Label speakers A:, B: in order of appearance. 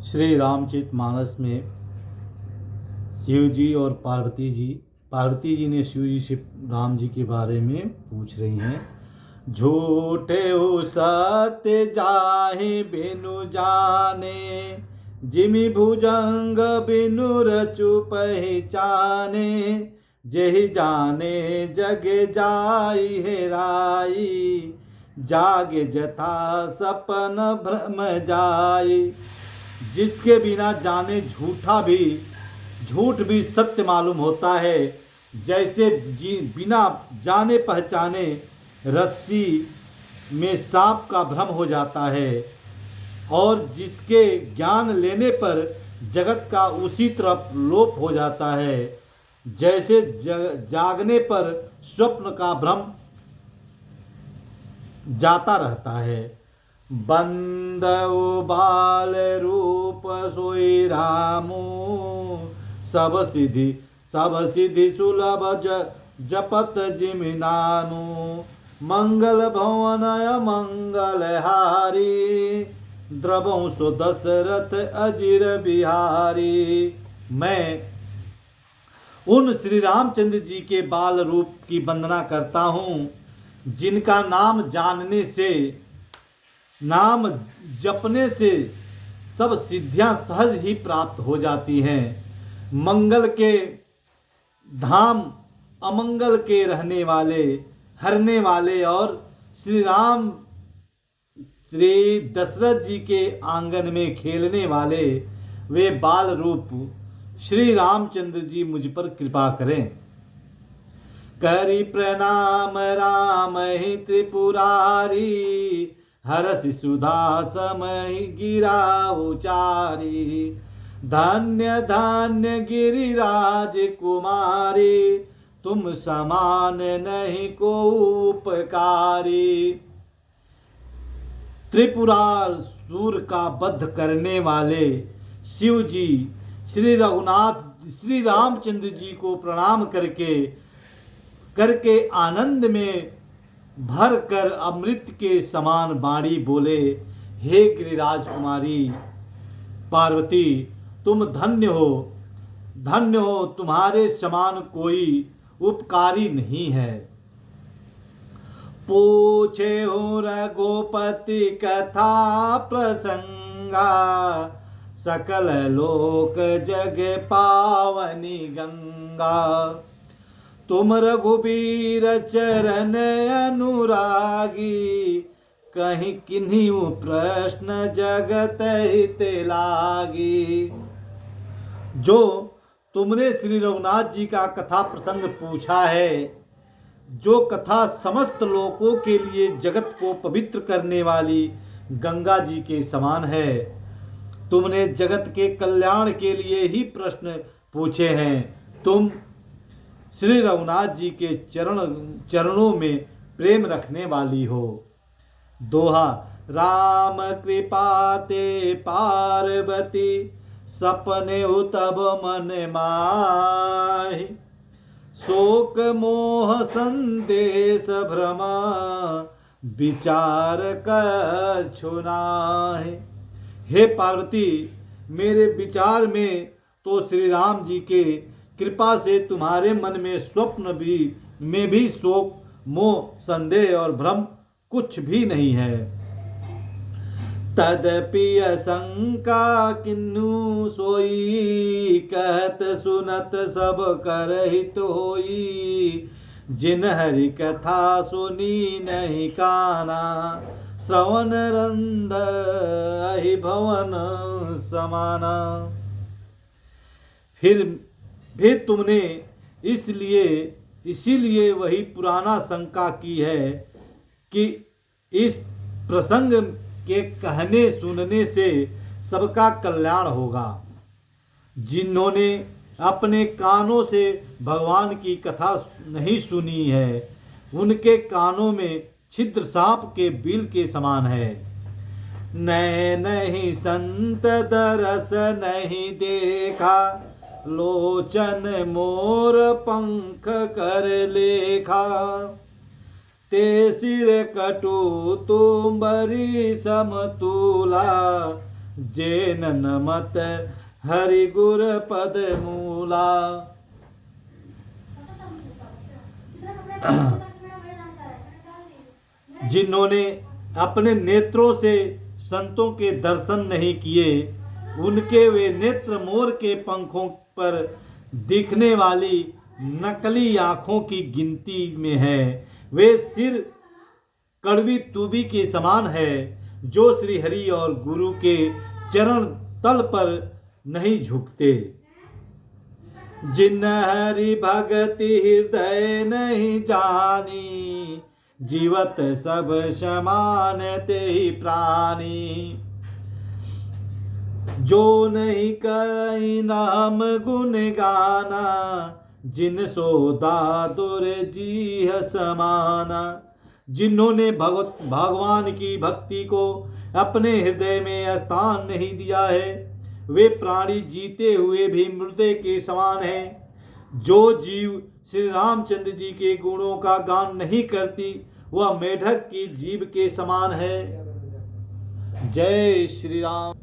A: श्री रामचरितमानस में शिव जी और पार्वती जी ने शिव जी से राम जी के बारे में पूछ रही हैं। झूठे हो सत्य जाहि बिनु जाने, जिमि भुजंग बिनु रचु पहचाने। जेहि जाने जग जाई हेराई, जागे जथा सपन भ्रम जाई। जिसके बिना जाने झूठ भी सत्य मालूम होता है, जैसे बिना जाने पहचाने रस्सी में सांप का भ्रम हो जाता है, और जिसके ज्ञान लेने पर जगत का उसी तरफ लोप हो जाता है, जैसे जागने पर स्वप्न का भ्रम जाता रहता है। बंद बाल रूप सोई रामू, सब सिद्धि सुलभ जपत जिमि नानु। मंगल भवन मंगल हारी, द्रवं सो दशरथ अजिर बिहारी। मैं उन श्री रामचंद्र जी के बाल रूप की वंदना करता हूँ, जिनका नाम जपने से सब सिद्धियां सहज ही प्राप्त हो जाती हैं। मंगल के धाम अमंगल के हरने वाले और श्री दशरथ जी के आंगन में खेलने वाले वे बाल रूप श्री रामचंद्र जी मुझ पर कृपा करें। करी प्रणाम राम ही त्रिपुरारी, हरसि सुधा समय गिरा उचारी। धन्य धन्य गिरिराज कुमारी, तुम समान नहीं को उपकारी। त्रिपुरासुर का वध करने वाले शिव जी श्री रामचंद्र जी को प्रणाम करके आनंद में भर कर अमृत के समान वाणी बोले, हे गिरिराज कुमारी पार्वती, तुम धन्य हो, तुम्हारे समान कोई उपकारी नहीं है। पूछे हो रघुपति कथा प्रसंगा, सकल लोक जग पावनी गंगा। तुम रघुबीर चरण अनुरागी, कहीं किन्हीं प्रश्न जगत हित लागी। जो तुमने श्री रघुनाथ जी का कथा प्रसंग पूछा है, जो कथा समस्त लोकों के लिए जगत को पवित्र करने वाली गंगा जी के समान है, तुमने जगत के कल्याण के लिए ही प्रश्न पूछे हैं। तुम श्री रघुनाथ जी के चरणों में प्रेम रखने वाली हो। दोहा। राम कृपा ते पार्वती, सपने तब मन माहि। शोक मोह संदेश भ्रम, विचार कछु नाहि। हे पार्वती, मेरे विचार में तो श्री राम जी के कृपा से तुम्हारे मन में में भी शोक मोह संदेह और भ्रम कुछ भी नहीं है। तदपि शंका किन्नु सोई, कहत सुनत सब करहित होई। जिन हरि कथा सुनी नहीं काना, श्रवण रंध अहि भवन समाना। फिर तुमने इसीलिए वही पुराना शंका की है कि इस प्रसंग के कहने सुनने से सबका कल्याण होगा। जिन्होंने अपने कानों से भगवान की कथा नहीं सुनी है, उनके कानों में छिद्र सांप के बिल के समान है। नहीं संत दरस नहीं देखा, लोचन मोर पंख कर लेखा। ते सिर कटु तुम्बरी समतुला, जेन नमत हरि गुर पद मूला। जिन्होंने अपने नेत्रों से संतों के दर्शन नहीं किए, उनके वे नेत्र मोर के पंखों पर दिखने वाली नकली आंखों की गिनती में है। वे सिर कड़वी तूबी के समान है, जो श्री हरि और गुरु के चरण तल पर नहीं झुकते। जिन हरि भगति हृदय नहीं जानी, जीवत सब समान ते ही प्राणी। जो नहीं करई नाम गुण गाना, जिन सो दादुर जी समाना। जिन्होंने भगवान की भक्ति को अपने हृदय में स्थान नहीं दिया है, वे प्राणी जीते हुए भी मुर्दे के समान हैं। जो जीव श्री रामचंद्र जी के गुणों का गान नहीं करती, वह मेढक की जीभ के समान है। जय श्री राम।